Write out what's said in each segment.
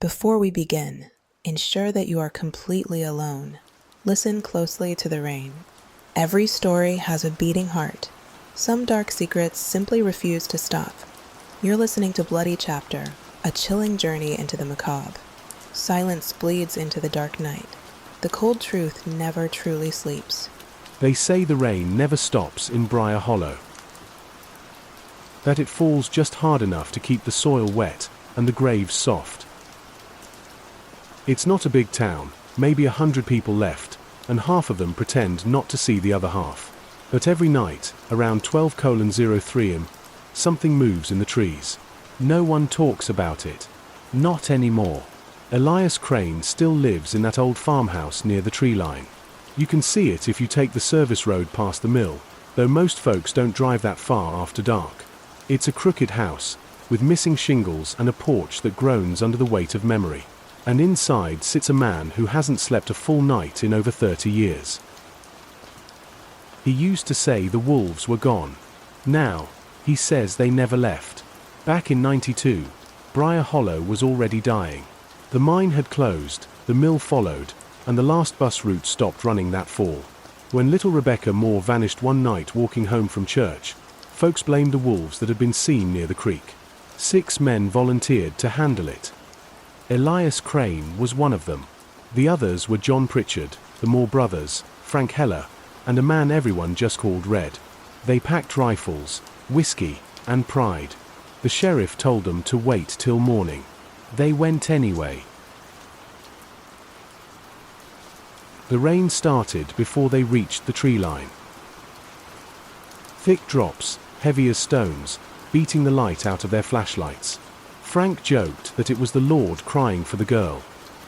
Before we begin, ensure that you are completely alone. Listen closely to the rain. Every story has a beating heart. Some dark secrets simply refuse to stop. You're listening to Bloody Chapter, a chilling journey into the macabre. Silence bleeds into the dark night. The cold truth never truly sleeps. They say the rain never stops in Briar Hollow. That it falls just hard enough to keep the soil wet and the graves soft. It's not a big town, maybe 100 people left, and half of them pretend not to see the other half. But every night, around 12:03 am, something moves in the trees. No one talks about it. Not anymore. Elias Crane still lives in that old farmhouse near the tree line. You can see it if you take the service road past the mill, though most folks don't drive that far after dark. It's a crooked house, with missing shingles and a porch that groans under the weight of memory. And inside sits a man who hasn't slept a full night in over 30 years. He used to say the wolves were gone. Now, he says they never left. Back in '92, Briar Hollow was already dying. The mine had closed, the mill followed, and the last bus route stopped running that fall. When little Rebecca Moore vanished one night walking home from church, folks blamed the wolves that had been seen near the creek. 6 men volunteered to handle it. Elias Crane was one of them. The others were John Pritchard, the Moore brothers, Frank Heller, and a man everyone just called Red. They packed rifles, whiskey, and pride. The sheriff told them to wait till morning. They went anyway. The rain started before they reached the tree line. Thick drops, heavy as stones, beating the light out of their flashlights. Frank joked that it was the Lord crying for the girl.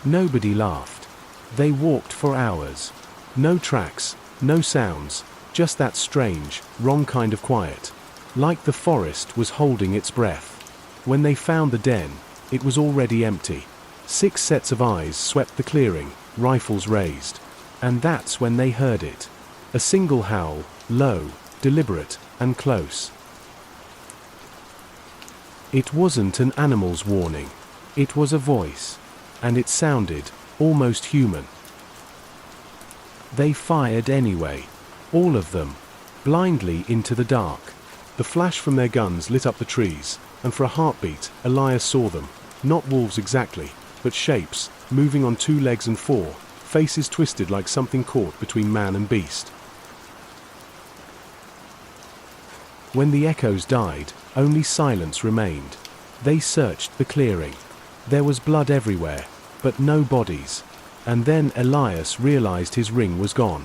Nobody laughed. They walked for hours. No tracks, no sounds, just that strange, wrong kind of quiet. Like the forest was holding its breath. When they found the den, it was already empty. 6 sets of eyes swept the clearing, rifles raised. And that's when they heard it. A single howl, low, deliberate, and close. It wasn't an animal's warning. It was a voice. And it sounded almost human. They fired anyway. All of them. Blindly into the dark. The flash from their guns lit up the trees, and for a heartbeat, Elias saw them. Not wolves exactly, but shapes, moving on 2 legs and 4, faces twisted like something caught between man and beast. When the echoes died, only silence remained. They searched the clearing. There was blood everywhere, but no bodies. And then Elias realized his ring was gone.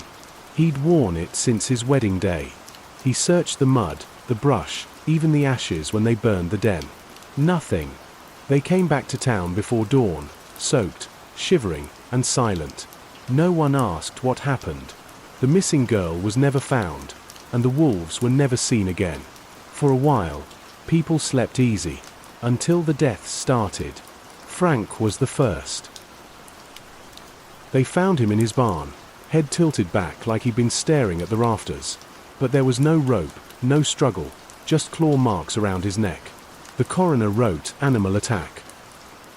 He'd worn it since his wedding day. He searched the mud, the brush, even the ashes when they burned the den. Nothing. They came back to town before dawn, soaked, shivering, and silent. No one asked what happened. The missing girl was never found, and the wolves were never seen again. For a while, people slept easy, until the deaths started. Frank was the first. They found him in his barn, head tilted back like he'd been staring at the rafters. But there was no rope, no struggle, just claw marks around his neck. The coroner wrote animal attack.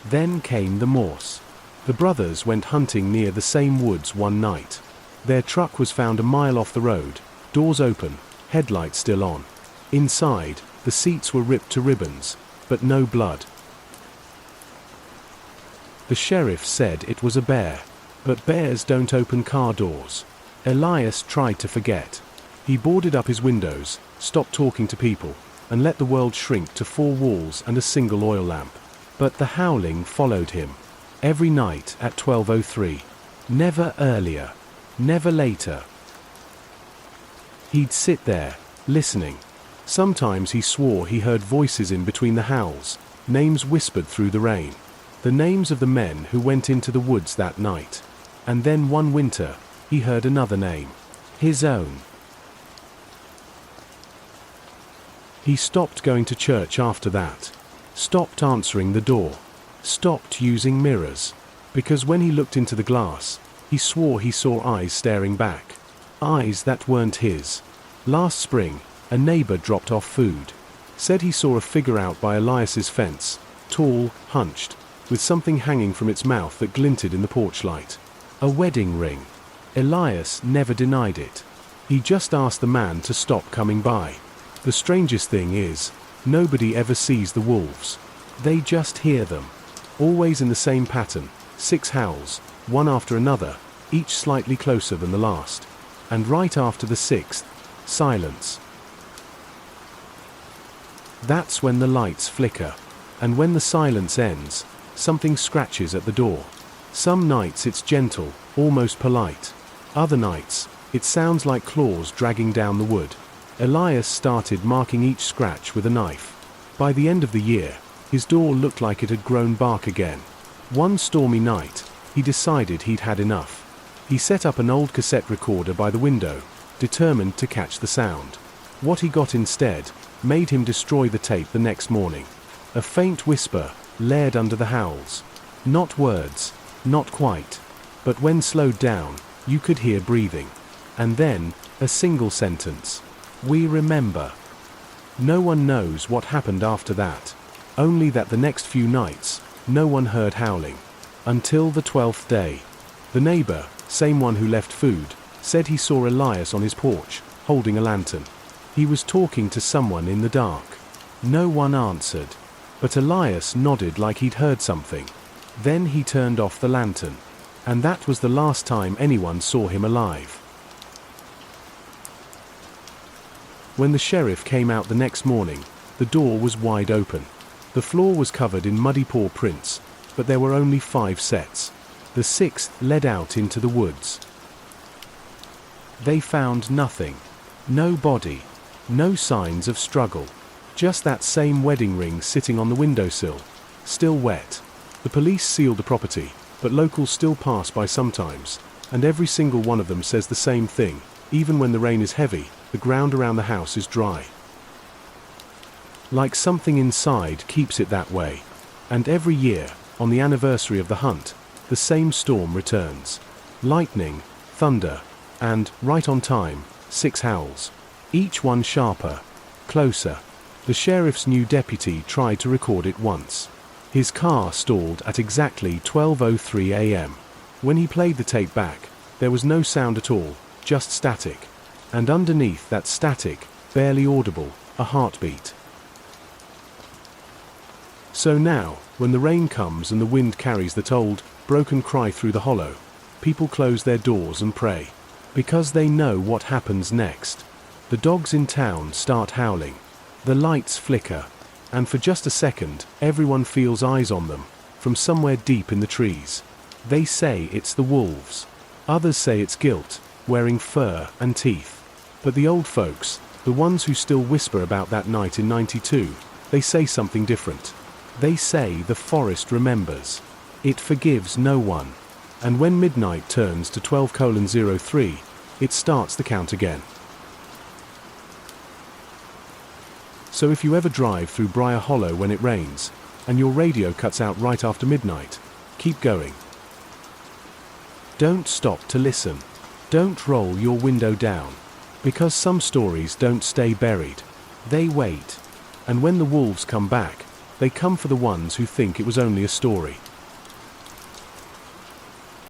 Then came the Morse. The brothers went hunting near the same woods one night. Their truck was found a mile off the road, doors open, headlights still on. Inside, the seats were ripped to ribbons, but no blood. The sheriff said it was a bear, but bears don't open car doors. Elias tried to forget. He boarded up his windows, stopped talking to people, and let the world shrink to 4 walls and a single oil lamp. But the howling followed him. Every night at 12:03. Never earlier. Never later. He'd sit there, listening. Sometimes he swore he heard voices in between the howls, names whispered through the rain. The names of the men who went into the woods that night. And then one winter, he heard another name. His own. He stopped going to church after that. Stopped answering the door. Stopped using mirrors. Because when he looked into the glass, he swore he saw eyes staring back. Eyes that weren't his. Last spring, a neighbor dropped off food. Said he saw a figure out by Elias's fence, tall, hunched. with something hanging from its mouth that glinted in the porch light. A wedding ring. Elias never denied it. He just asked the man to stop coming by. The strangest thing is, nobody ever sees the wolves. They just hear them. Always in the same pattern, 6 howls, one after another, each slightly closer than the last. And right after the 6th, silence. That's when the lights flicker. And when the silence ends, something scratches at the door. Some nights it's gentle, almost polite. Other nights, it sounds like claws dragging down the wood. Elias started marking each scratch with a knife. By the end of the year, his door looked like it had grown bark again. One stormy night, he decided he'd had enough. He set up an old cassette recorder by the window, determined to catch the sound. What he got instead made him destroy the tape the next morning. A faint whisper layered under the howls. Not words, not quite. But when slowed down, you could hear breathing. And then, a single sentence. We remember. No one knows what happened after that. Only that the next few nights, no one heard howling. Until the 12th day. The neighbor, same one who left food, said he saw Elias on his porch, holding a lantern. He was talking to someone in the dark. No one answered. But Elias nodded like he'd heard something. Then he turned off the lantern. And that was the last time anyone saw him alive. When the sheriff came out the next morning, the door was wide open. The floor was covered in muddy paw prints, but there were only 5 sets. The 6th led out into the woods. They found nothing. No body. No signs of struggle. Just that same wedding ring sitting on the windowsill, still wet. The police sealed the property, but locals still pass by sometimes, and every single one of them says the same thing. Even when the rain is heavy, the ground around the house is dry. Like something inside keeps it that way. And every year, on the anniversary of the hunt, the same storm returns. Lightning, thunder, and, right on time, 6 howls. Each one sharper, closer. The sheriff's new deputy tried to record it once. His car stalled at exactly 12:03 a.m. When he played the tape back, there was no sound at all, just static. And underneath that static, barely audible, a heartbeat. So now, when the rain comes and the wind carries that old, broken cry through the hollow, people close their doors and pray. Because they know what happens next. The dogs in town start howling. The lights flicker. And for just a second, everyone feels eyes on them, from somewhere deep in the trees. They say it's the wolves. Others say it's guilt, wearing fur and teeth. But the old folks, the ones who still whisper about that night in '92, they say something different. They say the forest remembers. It forgives no one. And when midnight turns to 12:03, it starts the count again. So if you ever drive through Briar Hollow when it rains, and your radio cuts out right after midnight, keep going. Don't stop to listen. Don't roll your window down. Because some stories don't stay buried. They wait. And when the wolves come back, they come for the ones who think it was only a story.